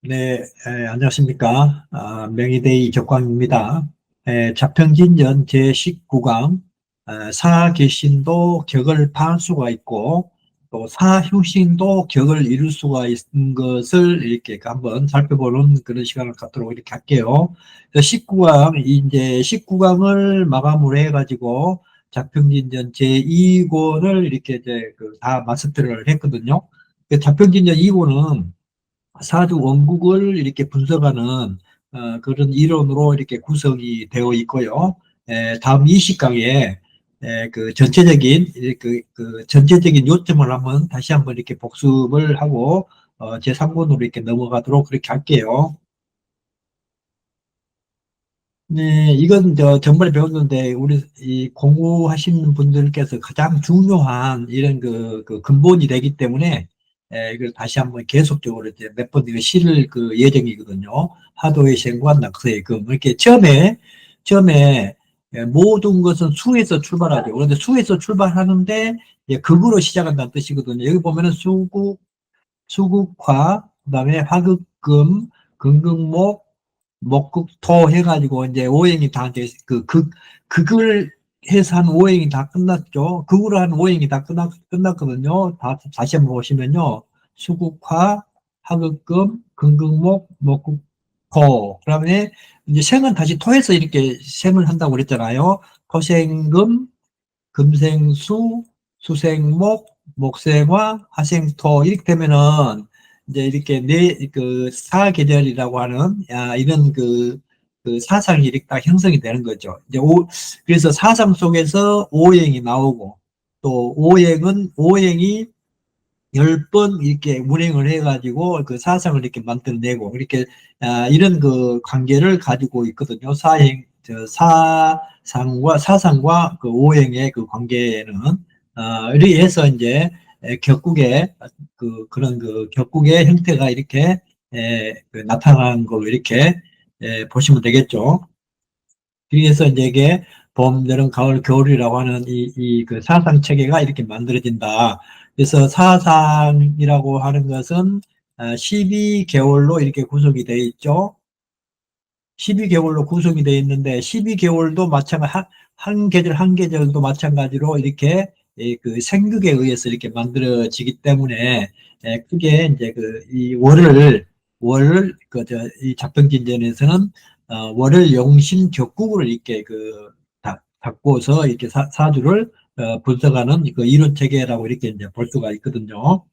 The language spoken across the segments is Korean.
네, 안녕하십니까. 명의대의 적광입니다. 자평진전 제19강, 사개신도 격을 파할 수가 있고, 또 사휴신도 격을 이룰 수가 있는 것을 이렇게 한번 살펴보는 그런 시간을 갖도록 이렇게 할게요. 19강, 이제 19강을 마감으로 해가지고, 자평진전 제2권을 이렇게 이제 다 마스터를 했거든요. 자평진전 2권은 사주 원국을 이렇게 분석하는 그런 이론으로 이렇게 구성이 되어 있고요. 다음 20강에 그 전체적인 요점을 한번 다시 한번 이렇게 복습을 하고 제3권으로 이렇게 넘어가도록 그렇게 할게요. 네, 이건 전번에 배웠는데 우리 이 공부하시는 분들께서 가장 중요한 이런 그 근본이 되기 때문에 이걸 다시 한번 계속적으로 이제 몇 번 이거 실을 그 예정이거든요. 하도의 생과 낙서의 금 이렇게 처음에 모든 것은 수에서 출발하죠. 그런데 수에서 출발하는데 극으로 시작한다는 뜻이거든요. 여기 보면은 수국화, 그다음에 화극금, 금극목, 목극토 해가지고 이제 오행이 다 이제 극을 해서 한 오행이 다 끝났죠. 극으로 한 오행이 다 끝났거든요. 다시 한번 보시면요. 수국화, 화극금, 금극목, 목극토. 그다음에 이제 생은 다시 토해서 이렇게 생을 한다고 그랬잖아요. 토생금, 금생수, 수생목, 목생화, 화생토 이렇게 되면은 이제 이렇게 그 사계절이라고 하는 이런 그 사상이 이렇게 딱 형성이 되는 거죠. 이제 그래서 사상 속에서 오행이 나오고 또 오행이 10번 이렇게 운행을 해가지고 그 사상을 이렇게 만들어내고 이렇게 이런 그 관계를 가지고 있거든요. 사상과 그 오행의 그 관계는 이렇게 해서 이제 격국의 그런 그 격국의 형태가 이렇게 그 나타나는 걸로 이렇게 보시면 되겠죠. 그래서 이제 이게 봄, 여름, 가을, 겨울이라고 하는 그 사상 체계가 이렇게 만들어진다. 그래서 사상이라고 하는 것은 12개월로 이렇게 구성이 되어 있죠. 12개월로 구성이 되어 있는데 12개월도 마찬가지 한 계절 한 계절도 마찬가지로 이렇게 그 생극에 의해서 이렇게 만들어지기 때문에 그게 이제 그 이 월을 그저이 잡평진전에서는 월을 용신 격국으로 이렇게 바꿔서 이렇게 사주를 분석하는 그 이론 체계라고 이렇게 이제 볼 수가 있거든요.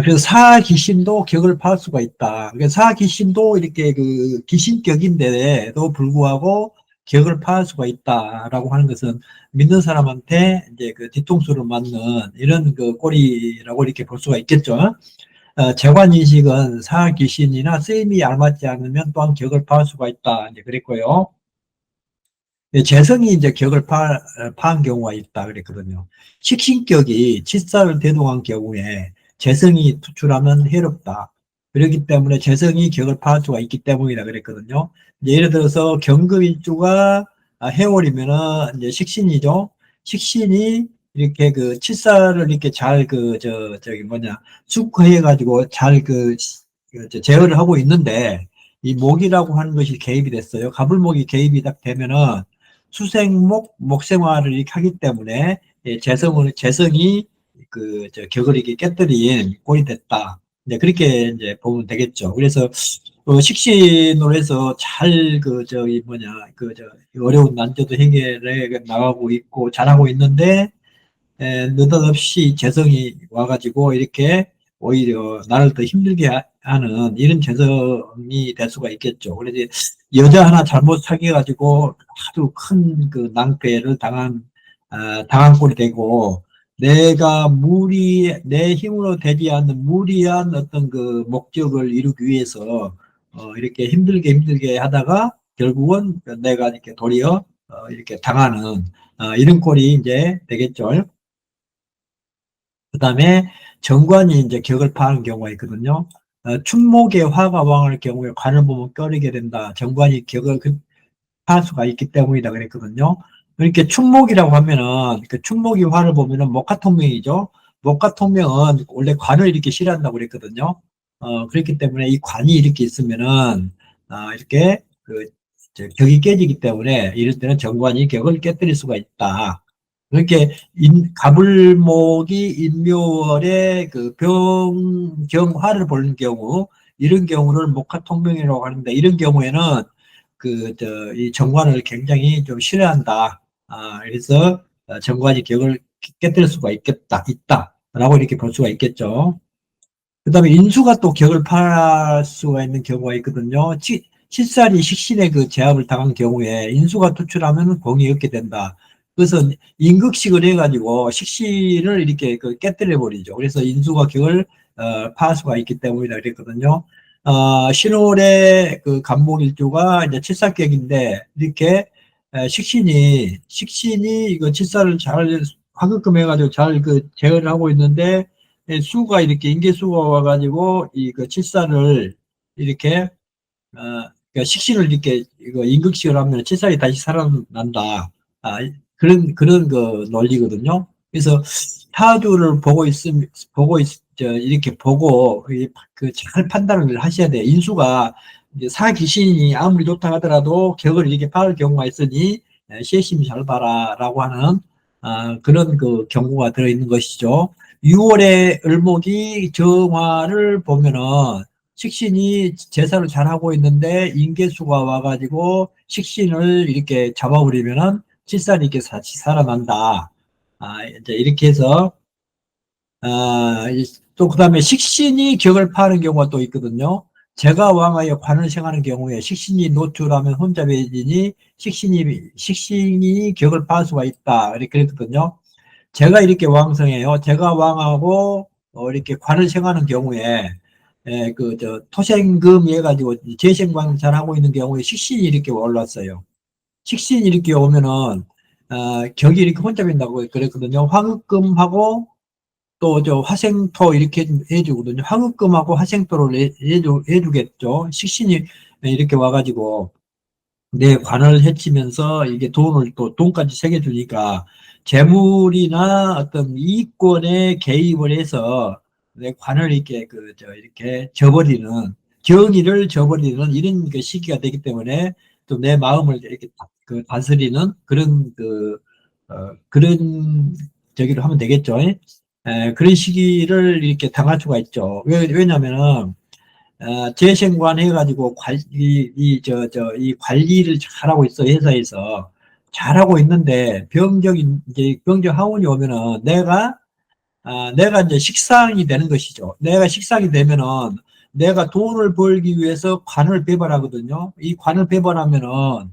그래서 사귀신도 격을 파할 수가 있다. 그러니까 사귀신도 이렇게 그 귀신격인데도 불구하고 격을 파할 수가 있다라고 하는 것은 믿는 사람한테 이제 그 뒤통수를 맞는 이런 그 꼴이라고 이렇게 볼 수가 있겠죠. 재관인식은 사귀신이나 쓰임이 알맞지 않으면 또한 격을 파할 수가 있다. 이제 그랬고요. 재성이 이제 격을 파한 경우가 있다 그랬거든요. 식신격이 치사를 대동한 경우에 재성이 투출하면 해롭다. 그렇기 때문에 재성이 격을 파할 수가 있기 때문이다 그랬거든요. 이제 예를 들어서 경금일주가 해월이면은 이제 식신이죠. 식신이 이렇게 그 치사를 이렇게 잘 저기 뭐냐 숙해가지고 잘 제어를 하고 있는데 이 목이라고 하는 것이 개입이 됐어요. 가불목이 개입이 딱 되면은 목생화를 이렇게 하기 때문에 재성이 격을 이렇게 깨뜨린 꼴이 됐다. 이제 그렇게 이제 보면 되겠죠. 그래서 식신으로 해서 잘 저기 뭐냐 어려운 난제도 해결해 나가고 있고 잘하고 있는데 느닷없이 재성이 와가지고 이렇게 오히려 나를 더 힘들게 하는 이런 재성이 될 수가 있겠죠. 그래서 여자 하나 잘못 사귀어가지고 아주 큰 그 낭패를 당한 꼴이 되고 내 힘으로 되지 않는 무리한 어떤 그 목적을 이루기 위해서 이렇게 힘들게 하다가 결국은 내가 이렇게 도리어 이렇게 당하는 이런 꼴이 이제 되겠죠. 그 다음에 정관이 이제 격을 파하는 경우가 있거든요. 충목의 화가 왕할 경우에 관을 보면 껴리게 된다. 정관이 격을 파할 수가 있기 때문이다 그랬거든요. 이렇게 충목이라고 하면은 그 충목이 화를 보면은 목화통명이죠. 목화통명은 원래 관을 이렇게 싫어한다고 그랬거든요. 그렇기 때문에 이 관이 이렇게 있으면은, 이렇게, 격이 깨지기 때문에 이럴 때는 정관이 격을 깨뜨릴 수가 있다. 그렇게 가불목이 인묘월의 그 병경화를 보는 경우, 이런 경우를 목화통병이라고 하는데, 이런 경우에는 이 정관을 굉장히 좀 싫어한다. 그래서 정관이 격을 깨뜨릴 수가 있다라고 이렇게 볼 수가 있겠죠. 그 다음에 인수가 또 격을 팔 수가 있는 경우가 있거든요. 칠살이 식신의 그 제압을 당한 경우에 인수가 투출하면 공이 없게 된다. 그래서 인극식을 해가지고 식신을 이렇게 깨뜨려 버리죠. 그래서 인수가 격을 파할 수가 있기 때문이다 그랬거든요. 신월의 그 간목일주가 이제 칠살격인데 이렇게 식신이 이거 칠살을 잘 화급금 해가지고 잘 제어를 하고 있는데 수가 이렇게 인계수가 와가지고 이 그 칠살을 이렇게 그러니까 식신을 이렇게 이거 임극식을 하면 칠살이 다시 살아난다. 그런 그 논리거든요. 그래서 타주를 이렇게 보고 그 잘 판단을 하셔야 돼요. 인수가 이제 사귀신이 아무리 좋다 하더라도 격을 이렇게 파을 경우가 있으니 세심히 잘 봐라라고 하는 그런 그 경고가 들어있는 것이죠. 6월에 을목이 정화를 보면은 식신이 제사를 잘하고 있는데 인계수가 와가지고 식신을 이렇게 잡아버리면은 칠살이 이렇게 살아난다. 이제 이렇게 해서, 또 그 다음에 식신이 격을 파는 경우가 또 있거든요. 제가 왕하여 관을 생하는 경우에 식신이 노출하면 혼잡해지니 식신이 격을 파할 수가 있다. 이렇게 그랬거든요. 제가 이렇게 왕성해요. 제가 왕하고 이렇게 관을 생하는 경우에 토생금 해가지고 재생관 잘하고 있는 경우에 식신이 이렇게 올랐어요. 식신이 이렇게 오면은 격이 이렇게 혼잡된다고 그랬거든요. 화극금하고 또 화생토 이렇게 해주거든요. 화극금하고 화생토를 해주겠죠. 식신이 이렇게 와가지고 내 관을 해치면서 이게 돈까지 새겨주니까 재물이나 어떤 이권에 개입을 해서 내 관을 이렇게 이렇게 저버리는 정의를 저버리는 이런 그 시기가 되기 때문에 또 내 마음을 이렇게 다스리는 그런 저기로 하면 되겠죠. 그런 시기를 이렇게 당할 수가 있죠. 왜냐면은 재생관 해가지고 이 관리를 잘하고 있어, 회사에서. 잘하고 있는데, 이제 병적 하원이 오면은 내가 이제 식상이 되는 것이죠. 내가 식상이 되면은 내가 돈을 벌기 위해서 관을 배반하거든요. 이 관을 배반하면은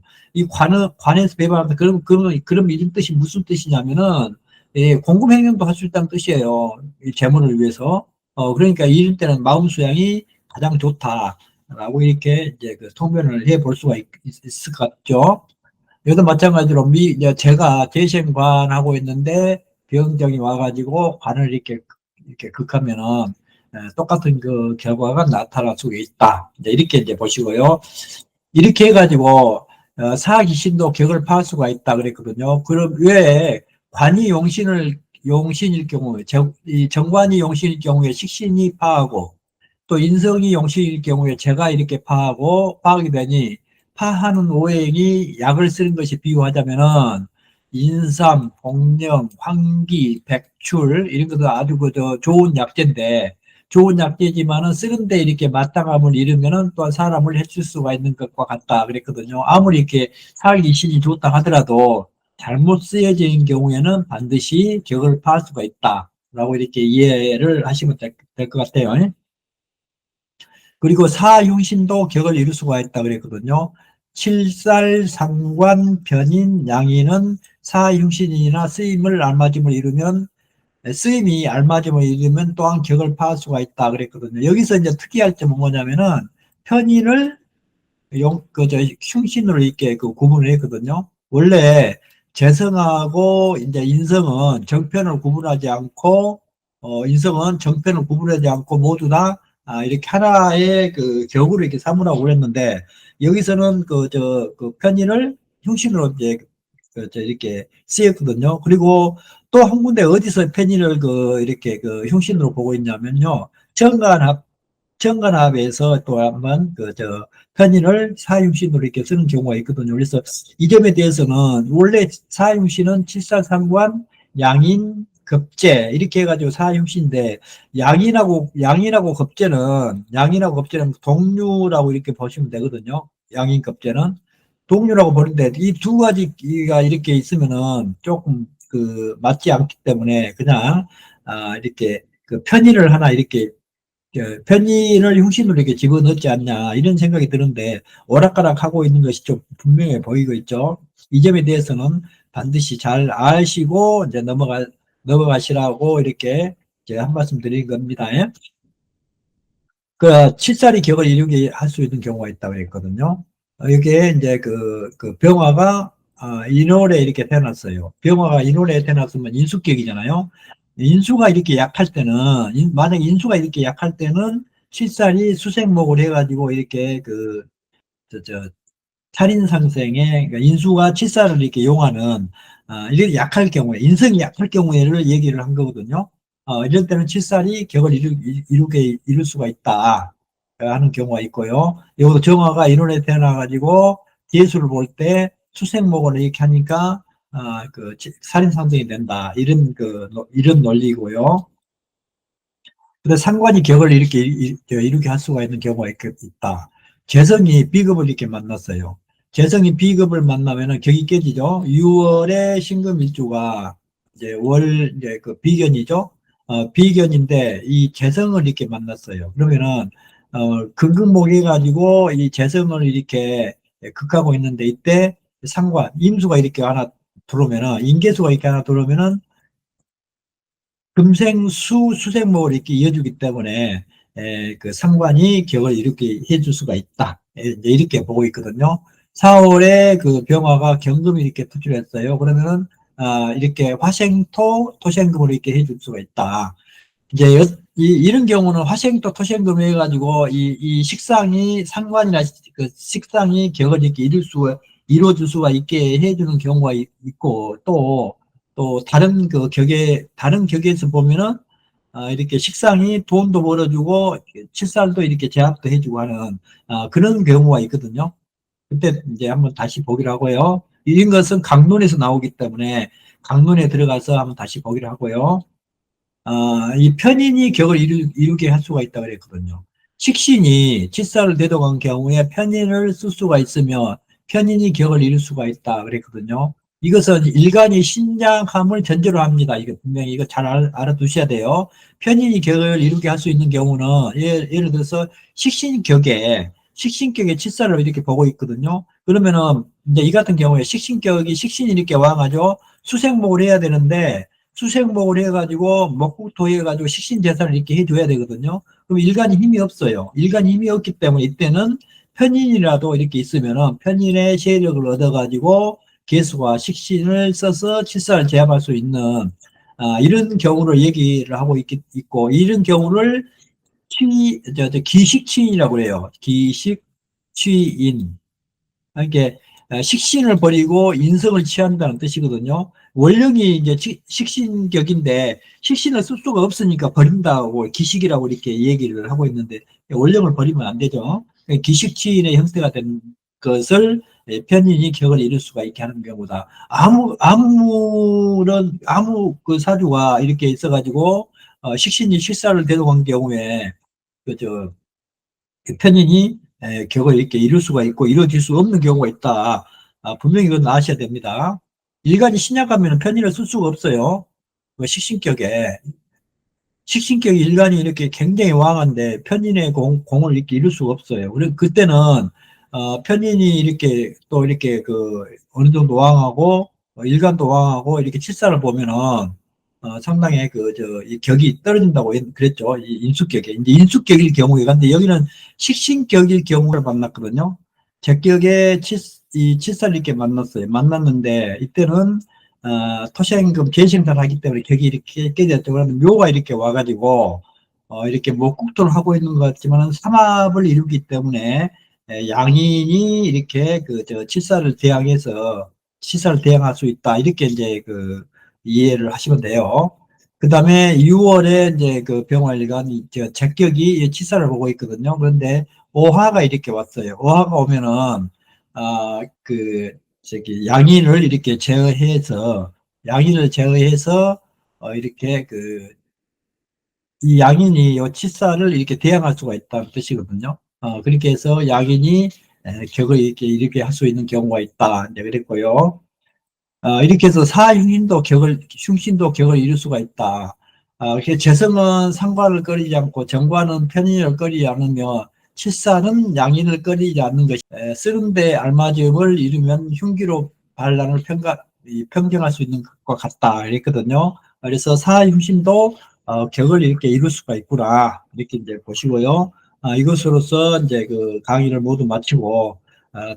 관에서 배반하면 그럼 이런 뜻이 무슨 뜻이냐면은 공금 행령도 할 수 있다는 뜻이에요. 이 재물을 위해서. 그러니까 이럴 때는 마음 수양이 가장 좋다라고 이렇게 이제 통변을 해 볼 수가 있을 것 같죠. 여기도 마찬가지로 이제 제가 재생관 하고 있는데 병정이 와가지고 관을 이렇게 극하면은 똑같은 그 결과가 나타날 수 있다. 이제 보시고요. 이렇게 해가지고 사기신도 격을 파할 수가 있다 그랬거든요. 그럼 왜 관이 용신일 경우에 이 정관이 용신일 경우에 식신이 파하고 또 인성이 용신일 경우에 제가 이렇게 파하게 되니 파하는 오행이 약을 쓰는 것이 비유하자면은 인삼, 복령, 황기, 백출 이런 것도 아주 좋은 약재인데 좋은 약재지만은 쓰는데 이렇게 마땅함을 잃으면은 또한 사람을 해칠 수가 있는 것과 같다 그랬거든요. 아무리 이렇게 사기 신이 좋다 하더라도 잘못 쓰여진 경우에는 반드시 격을 파할 수가 있다라고 이렇게 이해를 하시면 될 것 같아요. 그리고 사흉신도 격을 이룰 수가 있다 그랬거든요. 칠살, 상관, 변인, 양인은 사흉신이나 쓰임이 알맞음을 이루면 또한 격을 파할 수가 있다 그랬거든요. 여기서 이제 특이할 점은 뭐냐면은 편인을 흉신으로 이렇게 구분을 했거든요. 원래 재성하고 이제 인성은 정편을 구분하지 않고, 인성은 정편을 구분하지 않고 모두 다 이렇게 하나의 격으로 이렇게 삼으라고 그랬는데, 여기서는 편인을 흉신으로 이제 이렇게 쓰였거든요. 그리고 또 한 군데 어디서 편인을 이렇게 흉신으로 보고 있냐면요. 정관합 정관합에서 또 한번 편인을 사흉신으로 이렇게 쓰는 경우가 있거든요. 그래서 이 점에 대해서는 원래 사흉신은 칠살상관, 양인, 급제 이렇게 해가지고 사흉신인데 양인하고 급제는 동류라고 이렇게 보시면 되거든요. 양인, 급제는 동류라고 보는데 이 두 가지가 이렇게 있으면은 조금 맞지 않기 때문에 그냥 이렇게 편의를 하나 이렇게 편의를 흉신으로 이렇게 집어넣지 않냐 이런 생각이 드는데 오락가락 하고 있는 것이 좀 분명해 보이고 있죠. 이 점에 대해서는 반드시 잘 아시고 이제 넘어가시라고 이렇게 제가 한 말씀 드린 겁니다. 예? 칠살이 격을 이루게 할 수 있는 경우가 있다고 그랬거든요. 이게 이제 병화가 인월에 이렇게 태어났어요. 병화가 인월에 태어났으면 인수격이잖아요. 인수가 이렇게 약할 때는, 만약 인수가 이렇게 약할 때는 칠살이 수생목을 해가지고 이렇게 저, 저, 살인상생의, 그러니까 인수가 칠살을 이렇게 용하는, 이렇게 약할 경우에, 인성이 약할 경우에를 얘기를 한 거거든요. 이럴 때는 칠살이 격을 이룰 수가 있다. 하는 경우가 있고요. 여기도 정화가 인원에 태어나가지고 예수를 볼 때 수생목을 이렇게 하니까, 살인상생이 된다. 이런 논리고요. 근데 상관이 격을 이렇게 할 수가 있는 경우가 있다. 재성이 비급을 이렇게 만났어요. 재성이 비급을 만나면은 격이 깨지죠. 6월에 신금일주가 이제 비견이죠. 비견인데 이 재성을 이렇게 만났어요. 그러면은 금극목 해가지고 이 재성을 이렇게 극하고 있는데 이때 상관, 임수가 이렇게 하나 들어오면은 인계수가 이렇게 하나 들어오면은 금생수 수생목을 이렇게 이어주기 때문에 상관이 격을 이렇게 해줄 수가 있다. 이제 이렇게 보고 있거든요. 4월에 병화가 경금이 이렇게 투출했어요. 그러면은 이렇게 화생토 토생금으로 이렇게 해줄 수가 있다. 이제 이런 경우는 화생토 토생금 해가지고 이 식상이 상관이나 식상이 격을 이렇게 이루어질 수가 있게 해주는 경우가 있고 또 다른 격에서 보면은 이렇게 식상이 돈도 벌어주고 칠살도 이렇게 제압도 해주고 하는 그런 경우가 있거든요. 그때 이제 한번 다시 보기로 하고요. 이런 것은 강론에서 나오기 때문에 강론에 들어가서 한번 다시 보기로 하고요. 이 편인이 격을 이루게 할 수가 있다고 그랬거든요. 식신이 칠살을 대동한 경우에 편인을 쓸 수가 있으며 편인이 격을 이룰 수가 있다 그랬거든요. 이것은 일간이 신장함을 전제로 합니다. 이거 분명히 이거 잘 알아두셔야 돼요. 편인이 격을 이루게 할 수 있는 경우는 예를 들어서 식신격에 칠살을 이렇게 보고 있거든요. 그러면은 이제 이 같은 경우에 식신이 이렇게 왕하죠. 수생목을 해야 되는데 수생목을 해가지고 목국토 해가지고 식신제사를 이렇게 해줘야 되거든요. 그럼 일간이 힘이 없어요. 일간이 힘이 없기 때문에 이때는 편인이라도 이렇게 있으면은 편인의 세력을 얻어가지고 개수와 식신을 써서 칠살을 제압할 수 있는 이런 경우를 얘기를 하고 있고 이런 경우를 기식취인이라고 해요. 기식취인. 이게 식신을 버리고 인성을 취한다는 뜻이거든요. 원령이 이제 식신격인데 식신을 쓸 수가 없으니까 버린다고 기식이라고 이렇게 얘기를 하고 있는데 원령을 버리면 안 되죠. 기식취인의 형태가 된 것을 편인이 격을 이룰 수가 있게 하는 경우다. 아무 사주가 이렇게 있어가지고 식신이 실사를 대동한 경우에 그저 편인이 격을 이렇게 이룰 수가 있고 이루어질 수 없는 경우가 있다. 분명히 이건 아셔야 됩니다. 일간이 신약하면 편인을 쓸 수가 없어요. 식신격에. 식신격이 일간이 이렇게 굉장히 왕한데 편인의 공을 이렇게 이룰 수가 없어요. 그래서 그때는 편인이 이렇게 또 이렇게 어느 정도 왕하고 일간도 왕하고 이렇게 칠사를 보면은 상당히 이 격이 떨어진다고 그랬죠. 이 인수격에. 이제 인수격일 경우에 근데 여기는 식신격일 경우를 만났거든요. 적격에 이 칠살을 이렇게 만났는데 이때는 토생금 재생산을 하기 때문에 격이 이렇게 깨졌죠. 그러면 묘가 이렇게 와가지고 이렇게 목국토를 하고 있는 것 같지만 삼합을 이루기 때문에 양인이 이렇게 칠살을 대항할 수 있다. 이렇게 이제 이해를 하시면 돼요. 그 다음에 6월에 이제 그 병원일간 적격이 치사를 보고 있거든요. 그런데 오화가 이렇게 왔어요. 오화가 오면은, 양인을 이렇게 제어해서, 이렇게 이 양인이 요 치사를 이렇게 대항할 수가 있다는 뜻이거든요. 그렇게 해서 양인이 격을 이렇게 할 수 있는 경우가 있다. 이제 그랬고요. 이렇게 해서 흉신도 격을 이룰 수가 있다. 재성은 상관을 꺼리지 않고 정관은 편인을 꺼리지 않으며 칠사는 양인을 꺼리지 않는 것이 쓰는데 알맞음을 이루면 흉기로 반란을 평정할 수 있는 것과 같다. 이랬거든요. 그래서 사흉신도 격을 이렇게 이룰 수가 있구나. 이렇게 이제 보시고요. 이것으로서 이제 그 강의를 모두 마치고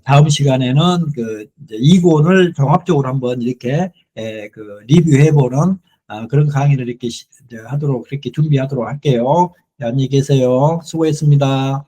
다음 시간에는 이제 이권을 종합적으로 한번 이렇게 리뷰해보는 그런 강의를 이렇게 하도록 그렇게 준비하도록 할게요. 안녕히 계세요. 수고했습니다.